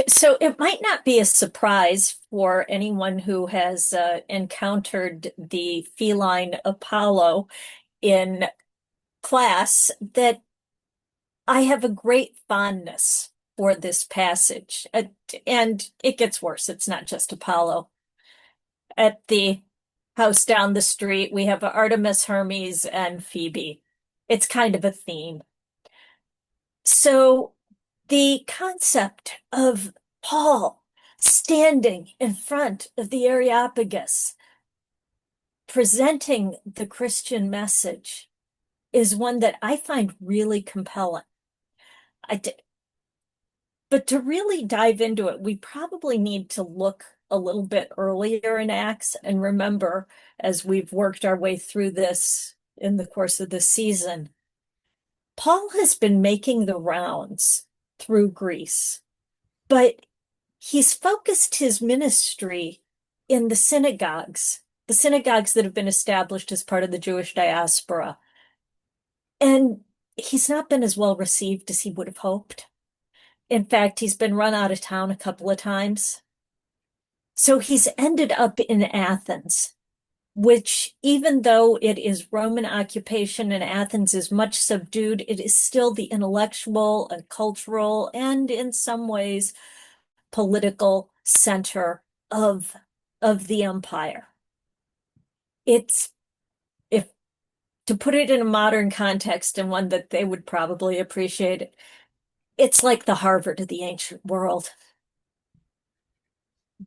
So it might not be a surprise for anyone who has encountered the feline Apollo in class that I have a great fondness for this passage. And it gets worse. It's not just Apollo. At the house down the street, we have Artemis, Hermes, and Phoebe. It's kind of a theme. So the concept of Paul standing in front of the Areopagus, presenting the Christian message, is one that I find really compelling. I d But to really dive into it, we probably need to look a little bit earlier in Acts and remember, as we've worked our way through this in the course of the season, Paul has been making the rounds through Greece, but he's focused his ministry in the synagogues that have been established as part of the Jewish diaspora. And he's not been as well received as he would have hoped. In fact, he's been run out of town a couple of times. So he's ended up in Athens, which, even though it is Roman occupation and Athens is much subdued, it is still the intellectual and cultural and in some ways political center of, of the empire. It's, if to put it in a modern context and one that they would probably appreciate, it's like the Harvard of the ancient world.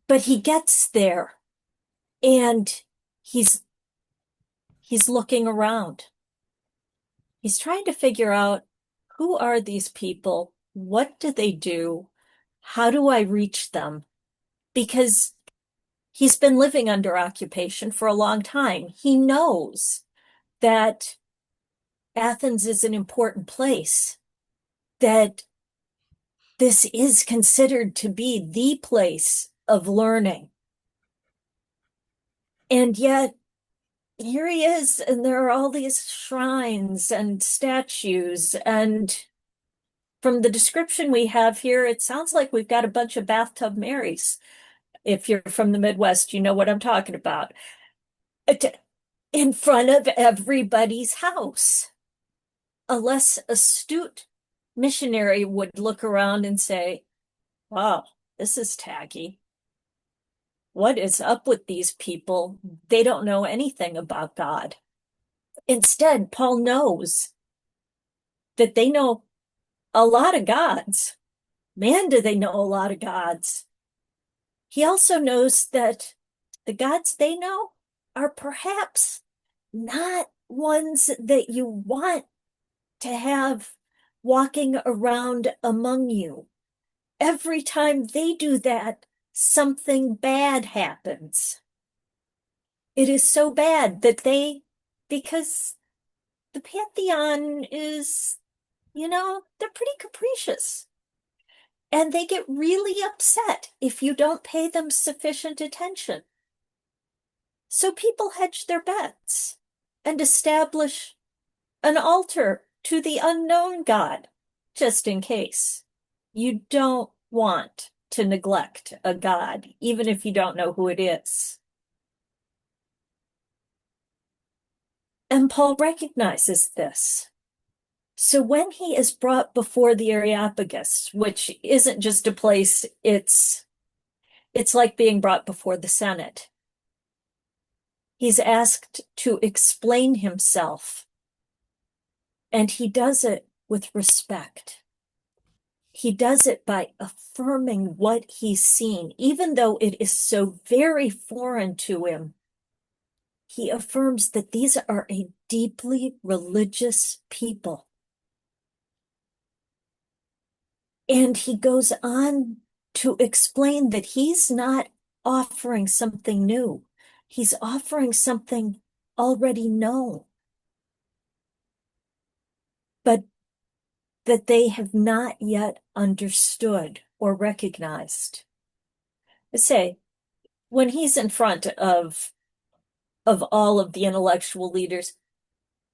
But he gets there and he's he's looking around. He's trying to figure out, who are these people? What do they do? How do I reach them? Because he's been living under occupation for a long time. He knows that Athens is an important place, that this is considered to be the place of learning. And yet, here he is, and there are all these shrines and statues. And from the description we have here, it sounds like we've got a bunch of bathtub Marys. If you're from the Midwest, you know what I'm talking about. In front of everybody's house. A less astute missionary would look around and say, wow, this is tacky. What is up with these people? They don't know anything about God. Instead, Paul knows that they know a lot of gods. Man, do they know a lot of gods. He also knows that the gods they know are perhaps not ones that you want to have walking around among you. Every time they do that, something bad happens. It is so bad that because the pantheon is, they're pretty capricious. And they get really upset if you don't pay them sufficient attention. So people hedge their bets and establish an altar to the unknown God, just in case. You don't want to neglect a God, even if you don't know who it is. And Paul recognizes this. So when he is brought before the Areopagus, which isn't just a place, it's like being brought before the Senate. He's asked to explain himself, and he does it with respect. He does it by affirming what he's seen, even though it is so very foreign to him. He affirms that these are a deeply religious people. And he goes on to explain that he's not offering something new. He's offering something already known, but that they have not yet understood or recognized. I say, when he's in front of all of the intellectual leaders,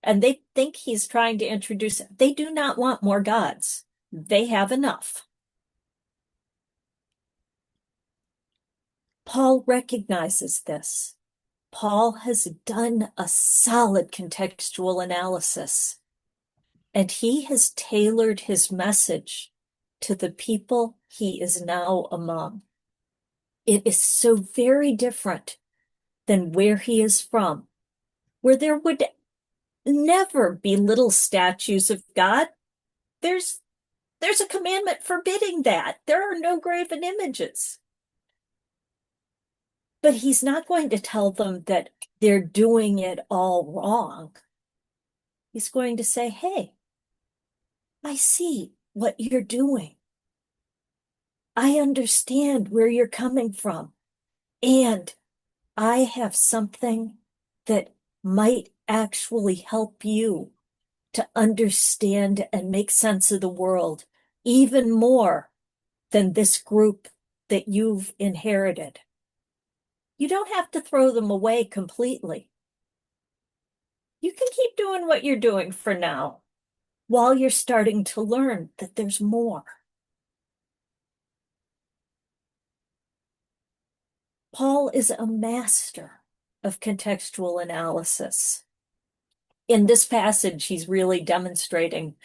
and they think he's trying to introduce, they do not want more gods. They have enough. Paul recognizes this. Paul has done a solid contextual analysis, and he has tailored his message to the people he is now among. It is so very different than where he is from, where there would never be little statues of God. There's a commandment forbidding that. There are no graven images. But he's not going to tell them that they're doing it all wrong. He's going to say, hey, I see what you're doing. I understand where you're coming from. And I have something that might actually help you to understand and make sense of the world even more than this group that you've inherited. You don't have to throw them away completely. You can keep doing what you're doing for now while you're starting to learn that there's more. Paul is a master of contextual analysis. In this passage, he's really demonstrating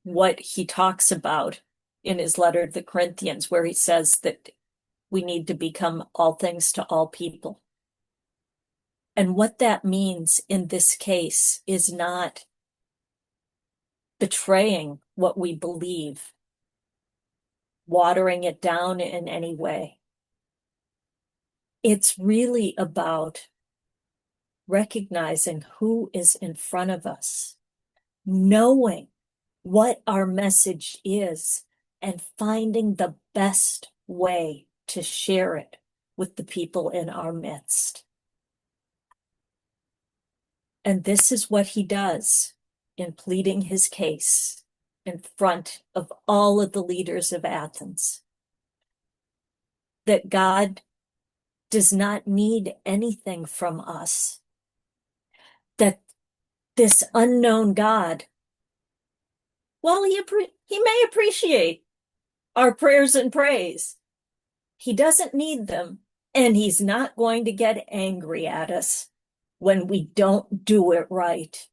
what he talks about in his letter to the Corinthians, where he says that we need to become all things to all people. And what that means in this case is not betraying what we believe, watering it down in any way. It's really about recognizing who is in front of us, knowing what our message is, and finding the best way to share it with the people in our midst. And this is what he does in pleading his case in front of all of the leaders of Athens. That God does not need anything from us. That this unknown God, well, he may appreciate our prayers and praise. He doesn't need them, and he's not going to get angry at us when we don't do it right.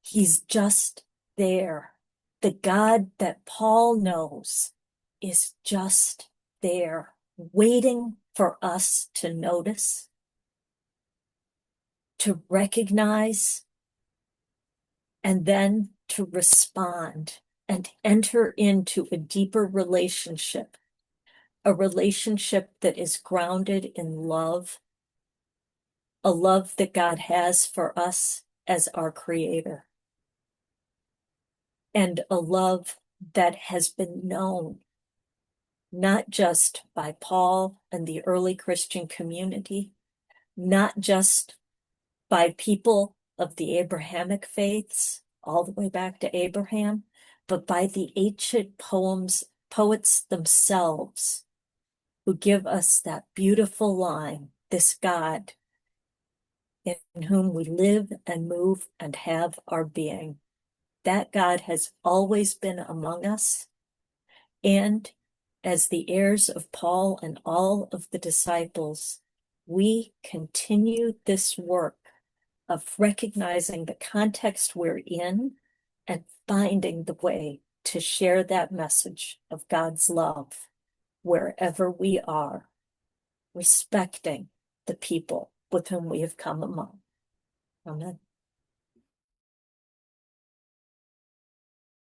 He's just there. The God that Paul knows is just there, waiting for us to notice, to recognize, and then to respond and enter into a deeper relationship, a relationship that is grounded in love, a love that God has for us as our Creator, and a love that has been known not just by Paul and the early Christian community, not just by people of the Abrahamic faiths, all the way back to Abraham, but by the ancient poets themselves, who give us that beautiful line, this God in whom we live and move and have our being. That God has always been among us. And as the heirs of Paul and all of the disciples, we continue this work of recognizing the context we're in and finding the way to share that message of God's love wherever we are, respecting the people with whom we have come among. Amen.